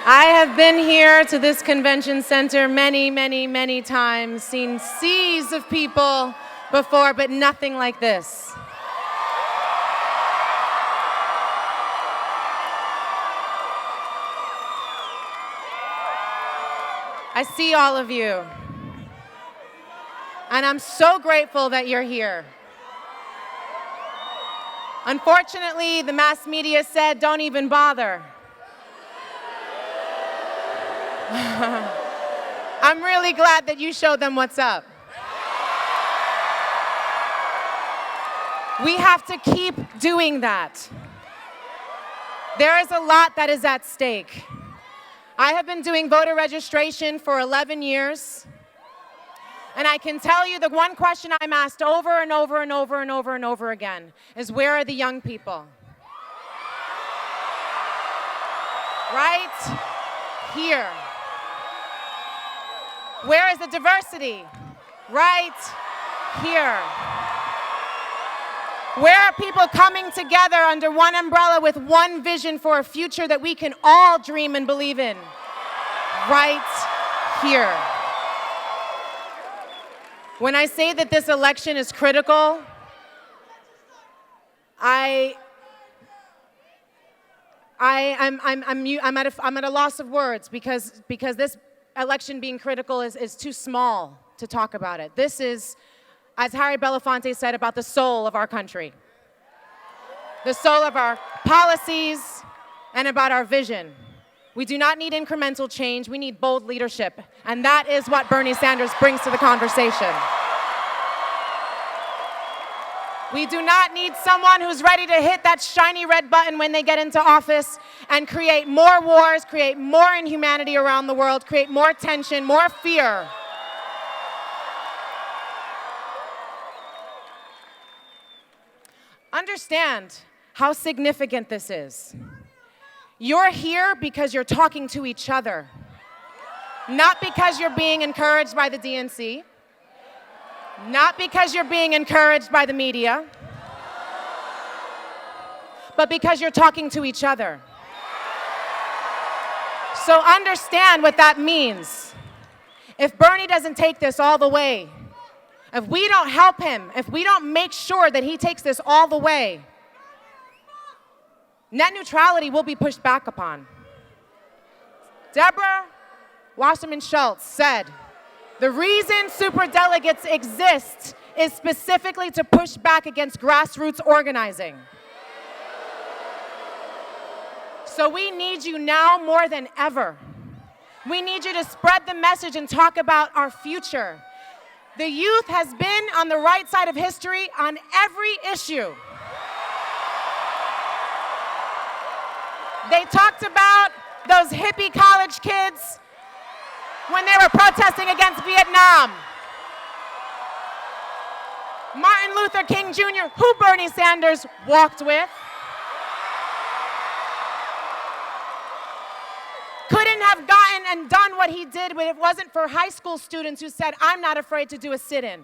I have been here to this convention center many, many, many times, seen seas of people before, but nothing like this. I see all of you, and I'm so grateful that you're here. Unfortunately, the mass media said, don't even bother. I'm really glad that you showed them what's up. We have to keep doing that. There is a lot that is at stake. I have been doing voter registration for 11 years, and I can tell you the one question I'm asked over and over and over and over and over again is, where are the young people? Right here. Where is the diversity? Right here. Where are people coming together under one umbrella with one vision for a future that we can all dream and believe in? Right here. When I say that this election is critical, I'm at a loss of words because this election being critical is too small to talk about it. This is, as Harry Belafonte said, about the soul of our country, the soul of our policies, and about our vision. We do not need incremental change, we need bold leadership, and that is what Bernie Sanders brings to the conversation. We do not need someone who's ready to hit that shiny red button when they get into office and create more wars, create more inhumanity around the world, create more tension, more fear. Understand how significant this is. You're here because you're talking to each other, not because you're being encouraged by the DNC, not because you're being encouraged by the media, but because you're talking to each other. So understand what that means. If Bernie doesn't take this all the way, if we don't help him, if we don't make sure that he takes this all the way, net neutrality will be pushed back upon. Deborah Wasserman Schultz said, the reason superdelegates exist is specifically to push back against grassroots organizing. So we need you now more than ever. We need you to spread the message and talk about our future. The youth has been on the right side of history on every issue. They talked about those hippie college kids when they were protesting against Vietnam. Martin Luther King Jr., who Bernie Sanders walked with, couldn't have gotten and done what he did if it wasn't for high school students who said, I'm not afraid to do a sit-in.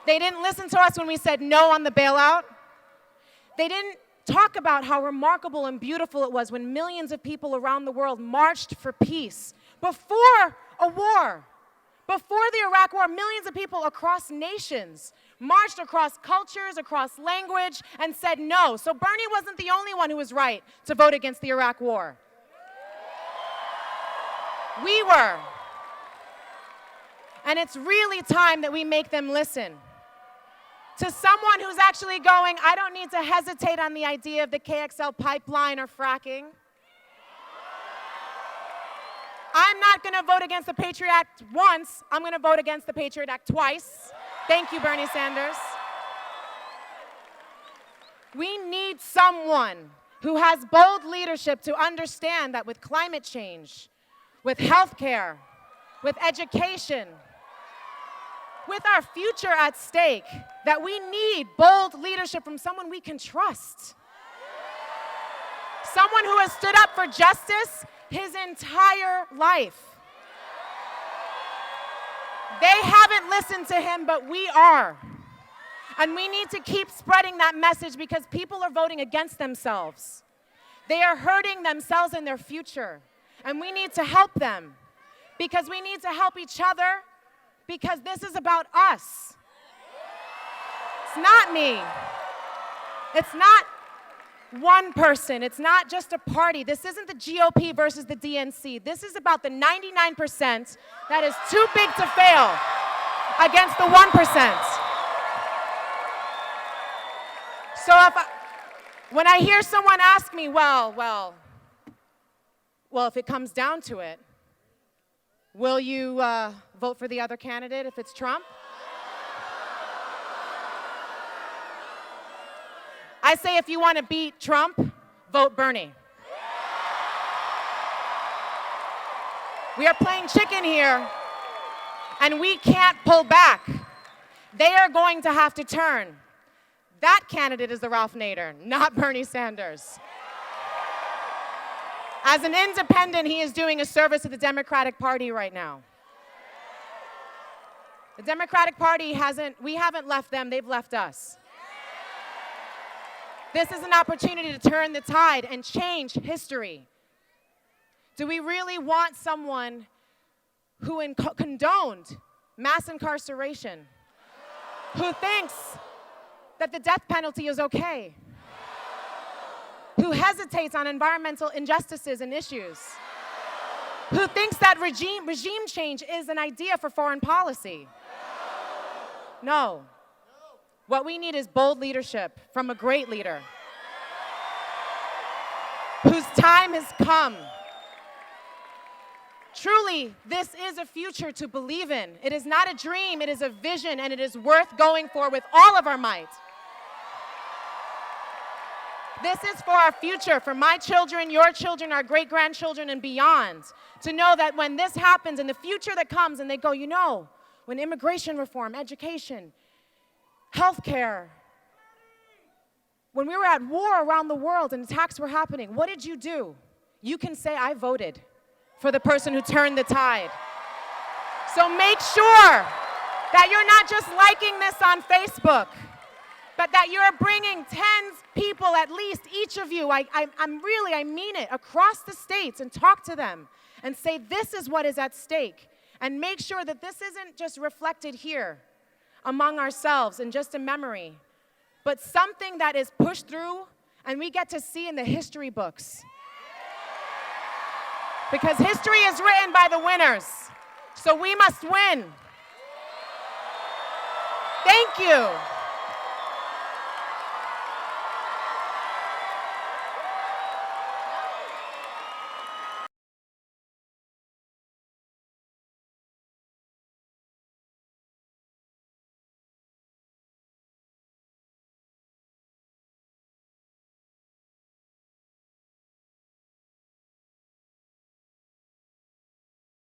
They didn't listen to us when we said no on the bailout. They didn't talk about how remarkable and beautiful it was when millions of people around the world marched for peace. Before a war, before the Iraq War, millions of people across nations marched across cultures, across language, and said no. So Bernie wasn't the only one who was right to vote against the Iraq War. We were. And it's really time that we make them listen. To someone who's actually going, I don't need to hesitate on the idea of the KXL pipeline or fracking. I'm not going to vote against the Patriot Act once. I'm going to vote against the Patriot Act twice. Thank you, Bernie Sanders. We need someone who has bold leadership to understand that with climate change, with healthcare, with education, with our future at stake, that we need bold leadership from someone we can trust. Someone who has stood up for justice his entire life. They haven't listened to him, but we are. And we need to keep spreading that message because people are voting against themselves. They are hurting themselves and their future. And we need to help them because we need to help each other because this is about us. It's not me. It's not one person. It's not just a party. This isn't the GOP versus the DNC. This is about the 99% that is too big to fail against the 1%. So when I hear someone ask me, well, if it comes down to it, will you vote for the other candidate if it's Trump? I say if you want to beat Trump, vote Bernie. We are playing chicken here, and we can't pull back. They are going to have to turn. That candidate is the Ralph Nader, not Bernie Sanders. As an independent, he is doing a service to the Democratic Party right now. The Democratic Party we haven't left them, they've left us. This is an opportunity to turn the tide and change history. Do we really want someone who condoned mass incarceration, who thinks that the death penalty is okay, who hesitates on environmental injustices and issues, who thinks that regime change is an idea for foreign policy? No. What we need is bold leadership from a great leader whose time has come. Truly, this is a future to believe in. It is not a dream, it is a vision, and it is worth going for with all of our might. This is for our future, for my children, your children, our great-grandchildren, and beyond, to know that when this happens, in the future that comes, and they go, when immigration reform, education, healthcare, when we were at war around the world and attacks were happening, what did you do? You can say, I voted for the person who turned the tide. So make sure that you're not just liking this on Facebook, but that you're bringing 10 people at least, each of you, I mean it, across the states, and talk to them and say, this is what is at stake. And make sure that this isn't just reflected here among ourselves in just a memory, but something that is pushed through and we get to see in the history books. Because history is written by the winners, so we must win. Thank you.